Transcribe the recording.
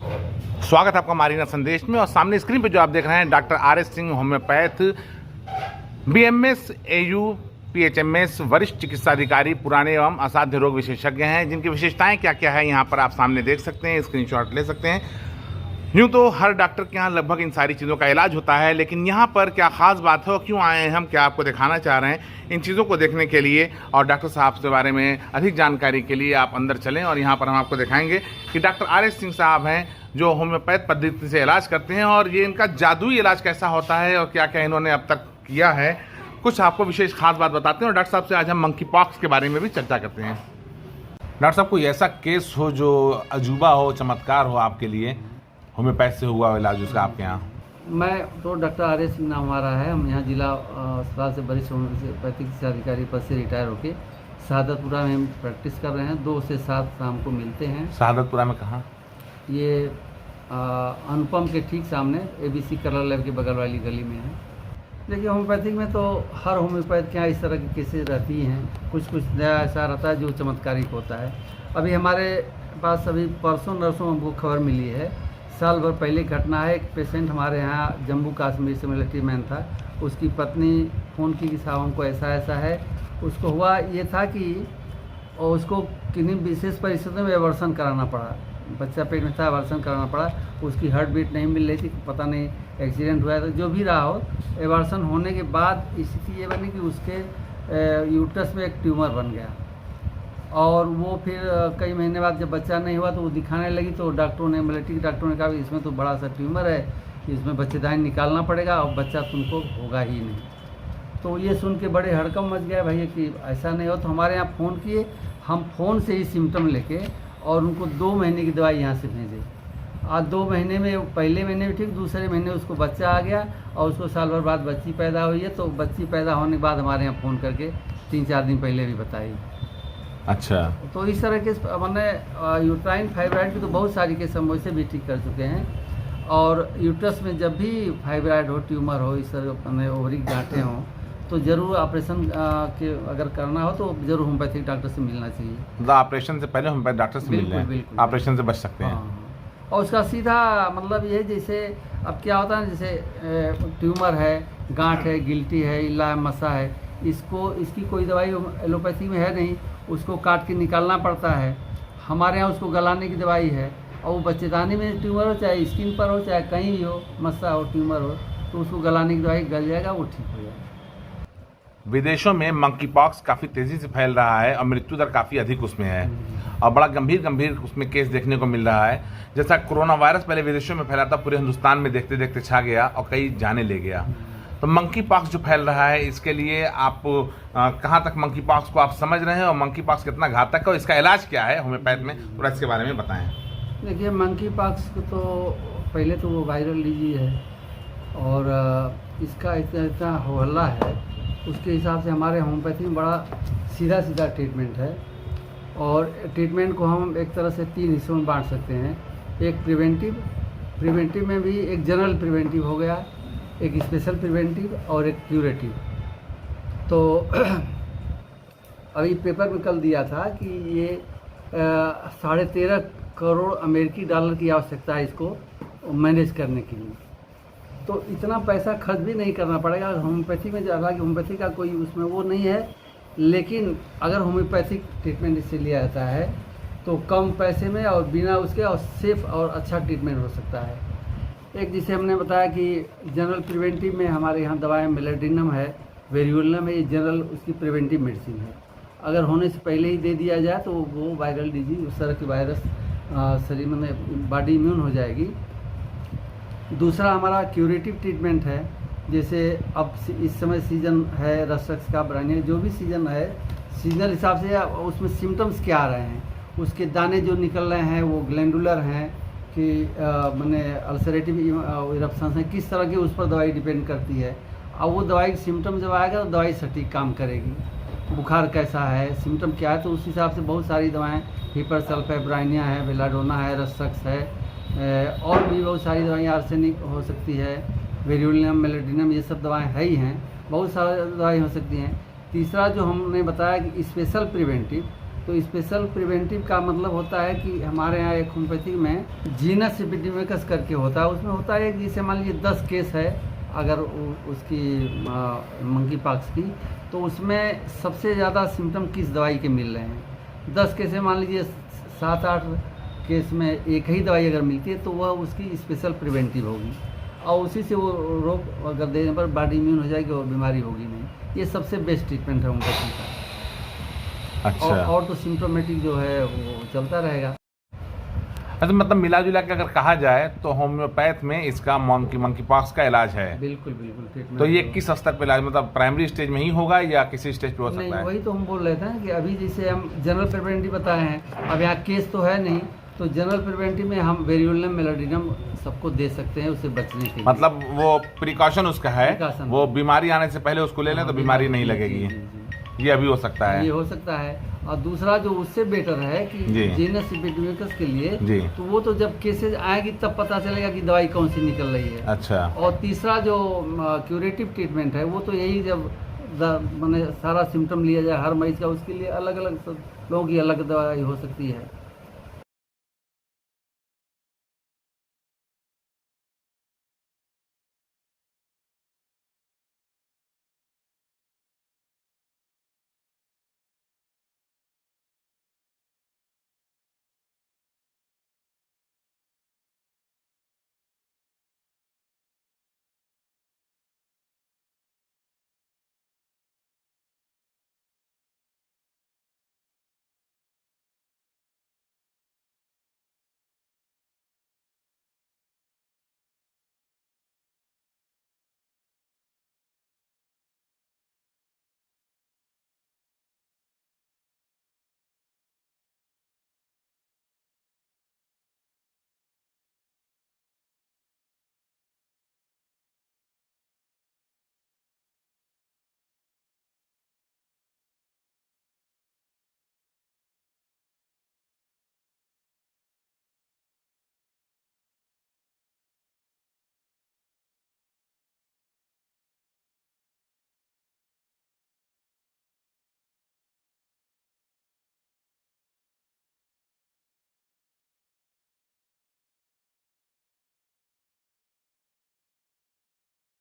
स्वागत है आपका मारीना संदेश में। और सामने स्क्रीन पे जो आप देख रहे हैं doctor R S Singh, homeopath, BMS, AU, PHMS, वरिष्ठ चिकित्सा अधिकारी, पुराने एवं असाध्य रोग विशेषज्ञ हैं, जिनकी विशेषताएं क्या क्या है यहाँ पर आप सामने देख सकते हैं, स्क्रीनशॉट ले सकते हैं। यूँ तो हर डॉक्टर के यहाँ लगभग इन सारी चीज़ों का इलाज होता है, लेकिन यहाँ पर क्या ख़ास बात है और क्यों आए हैं हम, क्या आपको दिखाना चाह रहे हैं, इन चीज़ों को देखने के लिए और डॉक्टर साहब के बारे में अधिक जानकारी के लिए आप अंदर चलें। और यहाँ पर हम आपको दिखाएंगे कि डॉक्टर आर एस सिंह साहब हैं जो होम्योपैथ पद्धति से इलाज करते हैं, और ये इनका जादुई इलाज कैसा होता है और क्या क्या इन्होंने अब तक किया है, कुछ आपको विशेष खास बात बताते हैं। और डॉक्टर साहब से आज हम मंकी पॉक्स के बारे में भी चर्चा करते हैं। डॉक्टर साहब, कोई ऐसा केस हो जो अजूबा हो, चमत्कार हो आपके लिए, होम्योपैथ से हुआ इलाज उसका आपके यहाँ? मैं तो डॉक्टर आर एस सिंह नाम हमारा है। हम यहाँ जिला अस्पताल से वरिष्ठ होम्योपैथिक चिकित्सा अधिकारी पद से रिटायर होकर शहादतपुरा में हम प्रैक्टिस कर रहे हैं। 2 से 7 शाम को मिलते हैं। शहादतपुरा में कहाँ? ये अनुपम के ठीक सामने ABC कलर लैब के बगल वाली गली में है। देखिए, होम्योपैथिक में तो हर होम्योपैथ के यहाँ इस तरह की केसेज रहती हैं। कुछ नया ऐसा रहता है जो चमत्कारिक होता है। अभी हमारे पास अभी परसों नरसों हमको खबर मिली है, साल भर पहले घटना है। एक पेशेंट हमारे यहाँ जम्मू कश्मीर से मिलिट्री मैन था, उसकी पत्नी फ़ोन की कि साहब हमको ऐसा ऐसा है। उसको हुआ ये था कि उसको किन्हीं विशेष परिस्थितियों में एवर्सन कराना पड़ा, बच्चा पेट में था, एवर्सन कराना पड़ा। उसकी हार्ट बीट नहीं मिल रही थी, पता नहीं एक्सीडेंट हुआ था, जो भी रहा हो। एवर्सन होने के बाद स्थिति ये बनी कि उसके यूट्रस में एक ट्यूमर बन गया, और वो फिर कई महीने बाद जब बच्चा नहीं हुआ तो वो दिखाने लगी। तो डॉक्टरों ने, मिलिट्री डॉक्टरों ने कहा कि इसमें तो बड़ा सा ट्यूमर है, इसमें बच्चेदानी निकालना पड़ेगा और बच्चा तुमको होगा ही नहीं। तो ये सुन के बड़े हड़कंप मच गया भैया कि ऐसा नहीं हो। तो हमारे यहाँ फ़ोन किए, हम फ़ोन से ही सिम्टम लेके और उनको 2 महीने की दवाई यहाँ से भेजे। आज 2 महीने में, पहले महीने में ठीक, दूसरे महीने उसको बच्चा आ गया और उसको साल भर बाद बच्ची पैदा हुई है। तो बच्ची पैदा होने के बाद हमारे यहाँ फ़ोन करके 3-4 दिन पहले भी बताई। अच्छा। तो इस तरह के मैंने यूट्राइन फाइब्राइड की तो बहुत सारी केस हम वैसे भी ठीक कर चुके हैं। और यूट्रस में जब भी फाइब्राइड हो, ट्यूमर हो, इस तरह मैंने ओवरी गांठें हों, तो ज़रूर ऑपरेशन के अगर करना हो तो ज़रूर होम्योपैथिक डॉक्टर से मिलना चाहिए। मतलब ऑपरेशन से पहले होम्योपैथ डॉक्टर से मिलना है, ऑपरेशन से बच सकते हैं। हाँ। और उसका सीधा मतलब ये, जैसे अब क्या होता है, जैसे ट्यूमर है, गांठ है, गिल्टी है, इल्ला है, मसा है, इसकी कोई दवाई एलोपैथी में है नहीं, उसको काट के निकालना पड़ता है। हमारे यहाँ उसको गलाने की दवाई है, और वो बच्चेदानी में ट्यूमर हो, चाहे स्किन पर हो, चाहे कहीं भी हो, मस्सा हो, ट्यूमर हो, तो उसको गलाने की दवाई गल जाएगा, वो ठीक हो जाएगा। विदेशों में मंकी पॉक्स काफ़ी तेज़ी से फैल रहा है और मृत्यु दर काफ़ी अधिक उसमें है, और बड़ा गंभीर उसमें केस देखने को मिल रहा है। जैसा कोरोना वायरस पहले विदेशों में फैला था, पूरे हिंदुस्तान में देखते देखते छा गया और कई जाने ले गया। तो मंकी पॉक्स जो फैल रहा है, इसके लिए आप कहाँ तक मंकी पॉक्स को आप समझ रहे हैं, और मंकी पॉक्स कितना घातक है और इसका इलाज क्या है होम्योपैथ में, थोड़ा इसके बारे में बताएं। देखिए, मंकी पॉक्स को तो पहले तो वो वायरल डिजीज है, और इसका इतना हल्ला है, उसके हिसाब से हमारे होम्योपैथी में बड़ा सीधा ट्रीटमेंट है। और ट्रीटमेंट को हम एक तरह से 3 हिस्सों में बांट सकते हैं। एक प्रिवेंटिव में भी एक जनरल प्रिवेंटिव हो गया, एक स्पेशल प्रिवेंटिव और एक क्यूरेटिव। तो अभी पेपर में कल दिया था कि ये 13.5 करोड़ अमेरिकी डॉलर की आवश्यकता है इसको मैनेज करने के लिए। तो इतना पैसा खर्च भी नहीं करना पड़ेगा होम्योपैथी में। हालांकि होम्योपैथी का कोई उसमें वो नहीं है, लेकिन अगर होम्योपैथिक ट्रीटमेंट इससे लिया जाता है तो कम पैसे में और बिना उसके और सेफ और अच्छा ट्रीटमेंट हो सकता है। एक जिसे हमने बताया कि जनरल प्रिवेंटिव में हमारे यहाँ दवाएं मेलेडिनम है, वेरियोलम है, ये जनरल उसकी प्रिवेंटिव मेडिसिन है। अगर होने से पहले ही दे दिया जाए तो वो वायरल डिजीज, उस तरह की वायरस शरीर में बॉडी इम्यून हो जाएगी। दूसरा हमारा क्यूरेटिव ट्रीटमेंट है, जैसे अब इस समय सीजन है रसक्स का, ब्राइनिया, जो भी सीजन है, सीजनल हिसाब से उसमें सिम्टम्स क्या आ रहे हैं, उसके दाने जो निकल रहे हैं वो ग्लैंडुलर हैं कि मैंने अल्सरेटिव इरप्शंस हैं, किस तरह की, उस पर दवाई डिपेंड करती है। अब वो दवाई सिम्टम जब आएगा तो दवाई सटीक काम करेगी। बुखार कैसा है, सिम्टम क्या है, तो उस हिसाब से बहुत सारी दवाएं, हिपरसल्फेब्राइनिया है, बेलाडोना है, रसक्स है, और भी बहुत सारी दवाइयाँ, आर्सेनिक हो सकती है, वेरियोलिनम, मेलेडिनम, ये सब दवाएं है ही हैं, बहुत सारी दवाई हो सकती हैं। तीसरा जो हमने बताया कि स्पेशल प्रिवेंटिव, तो स्पेशल प्रिवेंटिव का मतलब होता है कि हमारे यहाँ एक होम्योपैथी में जीनस एपिडेमिकस करके होता है। उसमें होता है कि जैसे मान लीजिए 10 केस है अगर उसकी मंकी पॉक्स की, तो उसमें सबसे ज़्यादा सिम्टम किस दवाई के मिल रहे हैं। 10 केस में मान लीजिए 7-8 केस में एक ही दवाई अगर मिलती है तो वह उसकी स्पेशल प्रिवेंटिव होगी, और उसी से वो रोग अगर देने पर बॉडी इम्यून हो जाएगी और बीमारी होगी नहीं। ये सबसे बेस्ट ट्रीटमेंट है होम्योपैथी का। अच्छा। और तो सिम्टोमेटिक जो है वो चलता रहेगा। अच्छा, मतलब मिला जुला के अगर कहा जाए तो होम्योपैथ में इसका मंकी पॉक्स का इलाज है। बिल्कुल बिल्कुल ट्रीटमेंट। तो ये किस स्तर पे इलाज, मतलब प्राइमरी स्टेज में ही होगा या किसी स्टेज पे हो नहीं, सकता है? वही तो हम बोल रहे थे ना कि अभी जैसे हम जनरल प्रिवेंटिव बताए हैं, अब यहाँ केस तो है नहीं, तो जनरल प्रिवेंटिव में हम वेरियोलम मेलोडिनम सबको दे सकते हैं उससे बचने के लिए। मतलब वो प्रिकॉशन उसका है, Precaution। वो बीमारी आने से पहले उसको ले लें तो बीमारी नहीं लगेगी। ये अभी हो सकता ये है। हो सकता है। और दूसरा जो उससे बेटर है कि जी। जीनस एपिडेमिकस के लिए, जी। तो वो तो जब केसेज आएगी तब पता चलेगा कि दवाई कौन सी निकल रही है। अच्छा। और तीसरा जो क्यूरेटिव ट्रीटमेंट है वो तो यही, जब मैंने सारा सिम्टम लिया जाए हर मरीज का, उसके लिए अलग अलग लोगों की अलग दवाई हो सकती है।